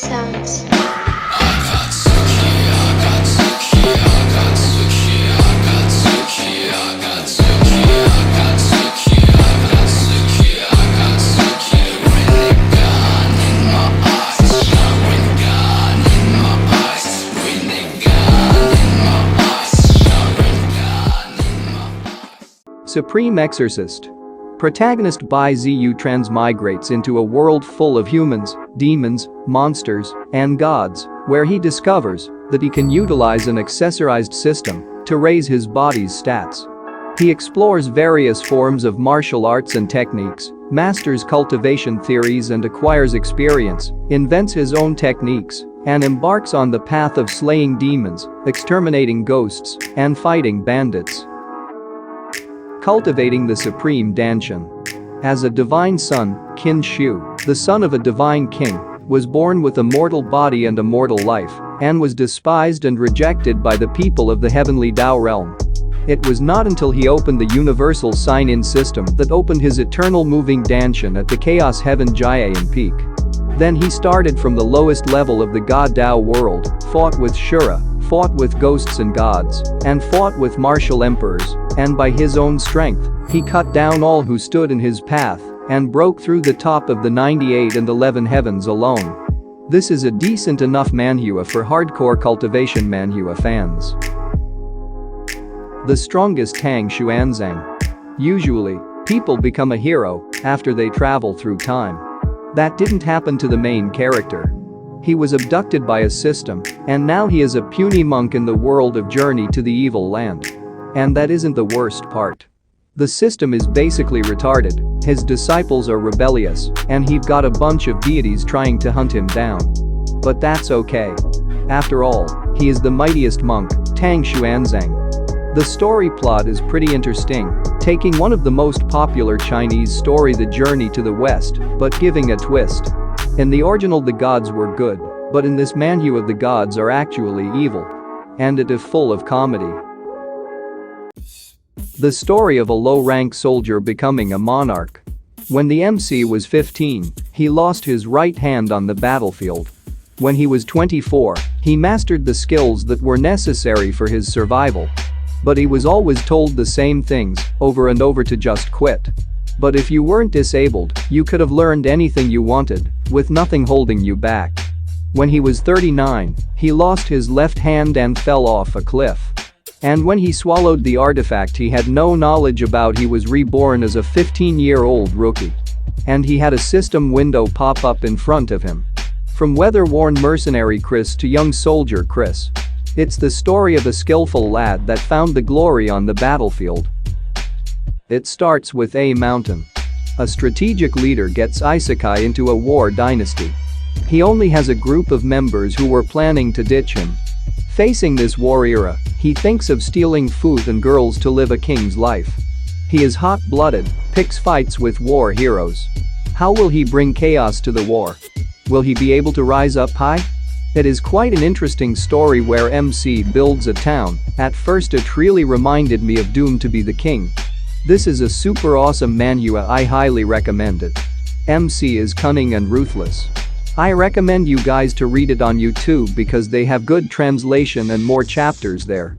sounds. Supreme Exorcist. Protagonist Bai Ziyu transmigrates into a world full of humans, demons, monsters, and gods, where he discovers that he can utilize an accessorized system to raise his body's stats. He explores various forms of martial arts and techniques, masters cultivation theories and acquires experience, invents his own techniques, and embarks on the path of slaying demons, exterminating ghosts, and fighting bandits. Cultivating the Supreme Danshan. As a divine son, Qin Shu, the son of a divine king, was born with a mortal body and a mortal life, and was despised and rejected by the people of the heavenly Dao realm. It was not until he opened the universal sign-in system that opened his eternal moving Danshan at the Chaos Heaven Jiayan Peak. Then he started from the lowest level of the God Dao world, fought with Shura, fought with ghosts and gods, and fought with martial emperors, and by his own strength, he cut down all who stood in his path and broke through the top of the 98 and 11 heavens alone. This is a decent enough manhua for hardcore cultivation manhua fans. The Strongest Tang Xuanzang. Usually, people become a hero after they travel through time. That didn't happen to the main character. He was abducted by a system, and now he is a puny monk in the world of Journey to the Evil Land. And that isn't the worst part. The system is basically retarded, his disciples are rebellious, and he've got a bunch of deities trying to hunt him down. But that's okay. After all, he is the mightiest monk, Tang Xuanzang. The story plot is pretty interesting, taking one of the most popular Chinese story The Journey to the West, but giving a twist. In the original the gods were good, but in this manhua the gods are actually evil. And it is full of comedy. The story of a low-rank soldier becoming a monarch. When the MC was 15, he lost his right hand on the battlefield. When he was 24, he mastered the skills that were necessary for his survival. But he was always told the same things, over and over to just quit. But if you weren't disabled, you could have learned anything you wanted, with nothing holding you back. When he was 39, he lost his left hand and fell off a cliff. And when he swallowed the artifact he had no knowledge about, he was reborn as a 15-year-old rookie. And he had a system window pop up in front of him. From weather-worn mercenary Chris to young soldier Chris. It's the story of a skillful lad that found the glory on the battlefield. It starts with a mountain. A strategic leader gets isekai into a war dynasty. He only has a group of members who were planning to ditch him. Facing this war era, he thinks of stealing food and girls to live a king's life. He is hot-blooded, picks fights with war heroes. How will he bring chaos to the war? Will he be able to rise up high? It is quite an interesting story where MC builds a town. At first it really reminded me of Doomed to be the King. This is a super awesome manhua, I highly recommend it. MC is cunning and ruthless. I recommend you guys to read it on YouTube because they have good translation and more chapters there.